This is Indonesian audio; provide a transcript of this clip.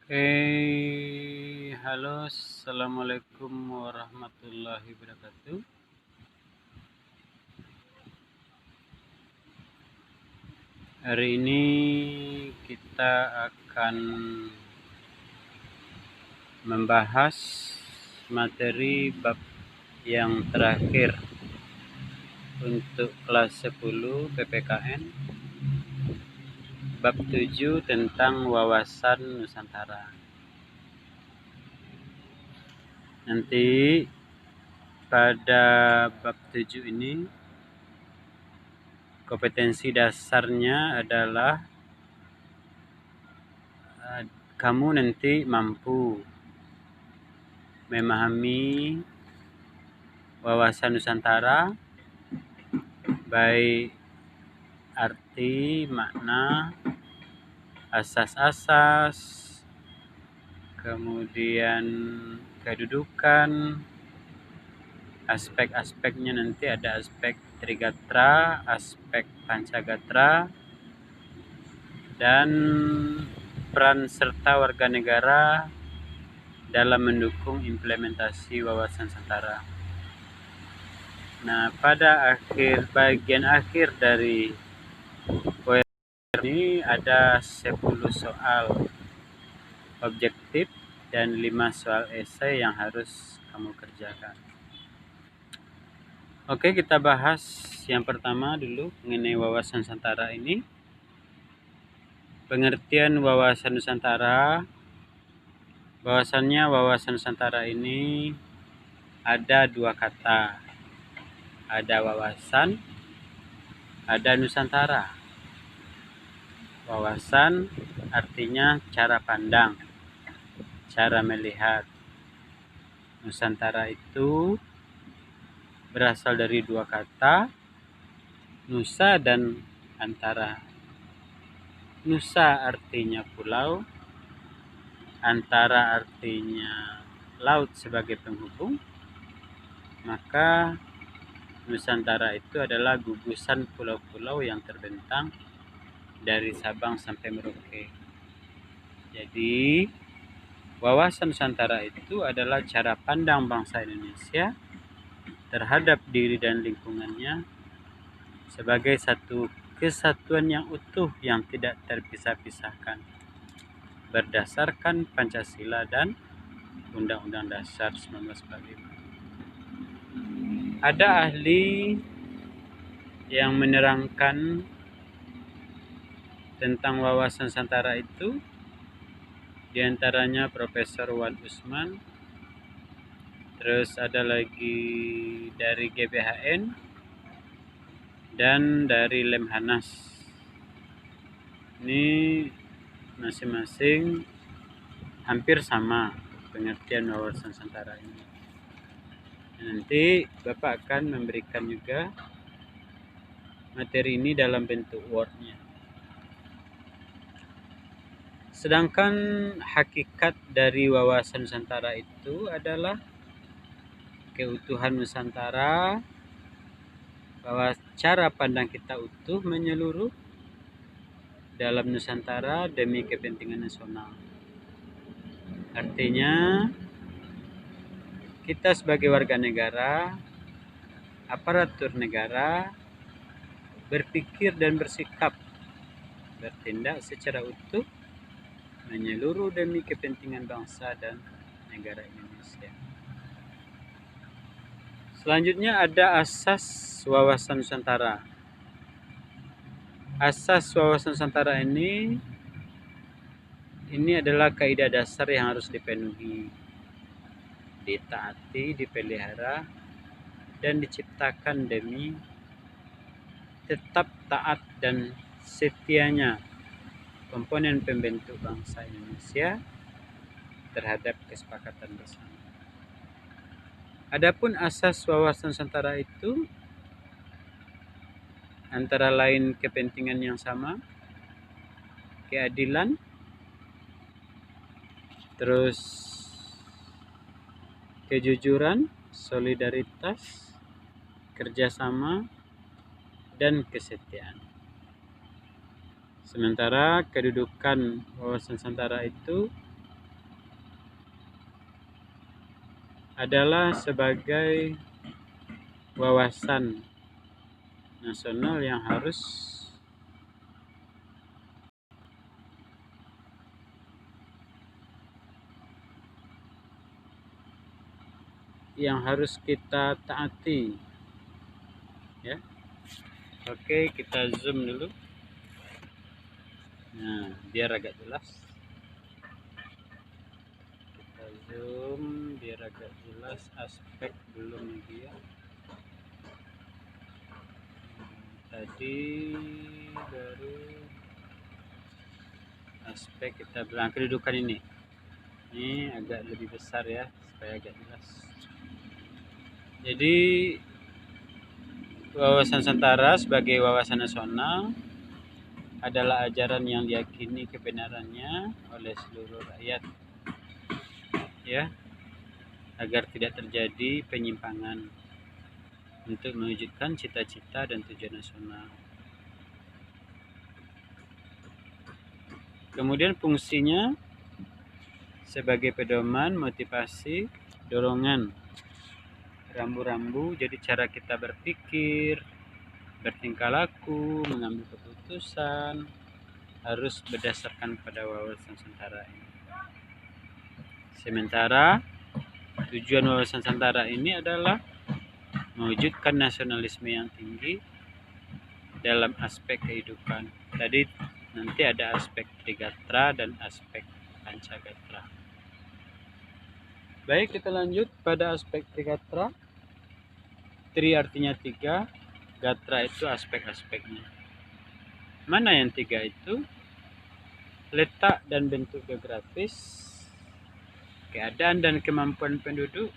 Halo, assalamualaikum warahmatullahi wabarakatuh. Hari ini kita akan membahas materi bab yang terakhir untuk kelas 10 PPKN, bab 7 tentang wawasan Nusantara. Nanti pada bab 7 ini kompetensi dasarnya adalah kamu nanti mampu memahami wawasan Nusantara, baik arti, makna, asas-asas, kemudian kedudukan, aspek-aspeknya nanti ada aspek Trigatra, aspek Pancagatra, dan peran serta warga negara dalam mendukung implementasi wawasan Nusantara. Nah, pada bagian akhir dari poin ini ada 10 soal objektif dan 5 soal esai yang harus kamu kerjakan. Oke, kita bahas yang pertama dulu mengenai wawasan Nusantara ini. Pengertian wawasan Nusantara. Bahwasannya wawasan Nusantara ini ada dua kata. Ada wawasan, ada Nusantara. Wawasan artinya cara pandang, cara melihat. Nusantara itu berasal dari dua kata, nusa dan antara. Nusa artinya pulau, antara artinya laut sebagai penghubung. Maka Nusantara itu adalah gugusan pulau-pulau yang terbentang dari Sabang sampai Merauke. Jadi, wawasan Nusantara itu adalah cara pandang bangsa Indonesia terhadap diri dan lingkungannya sebagai satu kesatuan yang utuh yang tidak terpisah-pisahkan berdasarkan Pancasila dan Undang-Undang Dasar 1945. Ada ahli yang menerangkan tentang wawasan Nusantara itu, di antaranya Profesor Wan Usman, terus ada lagi dari GBHN dan dari Lemhanas. Ini masing-masing hampir sama pengertian wawasan Nusantara ini. Nanti Bapak akan memberikan juga materi ini dalam bentuk Word-nya. Sedangkan hakikat dari wawasan Nusantara itu adalah keutuhan Nusantara, bahwa cara pandang kita utuh menyeluruh dalam Nusantara demi kepentingan nasional. Artinya, kita sebagai warga negara, aparatur negara, berpikir dan bersikap, bertindak secara utuh, menyeluruh demi kepentingan bangsa dan negara Indonesia. Selanjutnya ada asas wawasan Nusantara. Asas wawasan Nusantara ini adalah kaidah dasar yang harus dipenuhi, ditaati, dipelihara, dan diciptakan demi tetap taat dan setianya komponen pembentuk bangsa Indonesia terhadap kesepakatan bersama. Adapun asas wawasan Nusantara itu antara lain kepentingan yang sama, keadilan, terus kejujuran, solidaritas, kerjasama, dan kesetiaan. Sementara kedudukan wawasan Nusantara itu adalah sebagai wawasan nasional yang harus kita taati, ya. Oke, kita zoom dulu. Nah, biar agak jelas. Kita zoom biar agak jelas aspek belum dia. Tadi baru aspek kita bilang kedudukan ini. Ini agak lebih besar ya, supaya agak jelas. Jadi wawasan Nusantara sebagai wawasan nasional adalah ajaran yang diyakini kebenarannya oleh seluruh rakyat, ya, agar tidak terjadi penyimpangan untuk mewujudkan cita-cita dan tujuan nasional. Kemudian fungsinya sebagai pedoman, motivasi, dorongan, rambu-rambu, jadi cara kita berpikir, bertingkah laku, mengambil keputusan harus berdasarkan pada wawasan Nusantara ini. Sementara tujuan wawasan Nusantara ini adalah mewujudkan nasionalisme yang tinggi dalam aspek kehidupan. Tadi nanti ada aspek Trigatra dan aspek Pancagatra. Baik, kita lanjut pada aspek Trigatra. Tri artinya 3, Gatra itu aspek-aspeknya. Mana yang 3 itu? Letak dan bentuk geografis, keadaan dan kemampuan penduduk,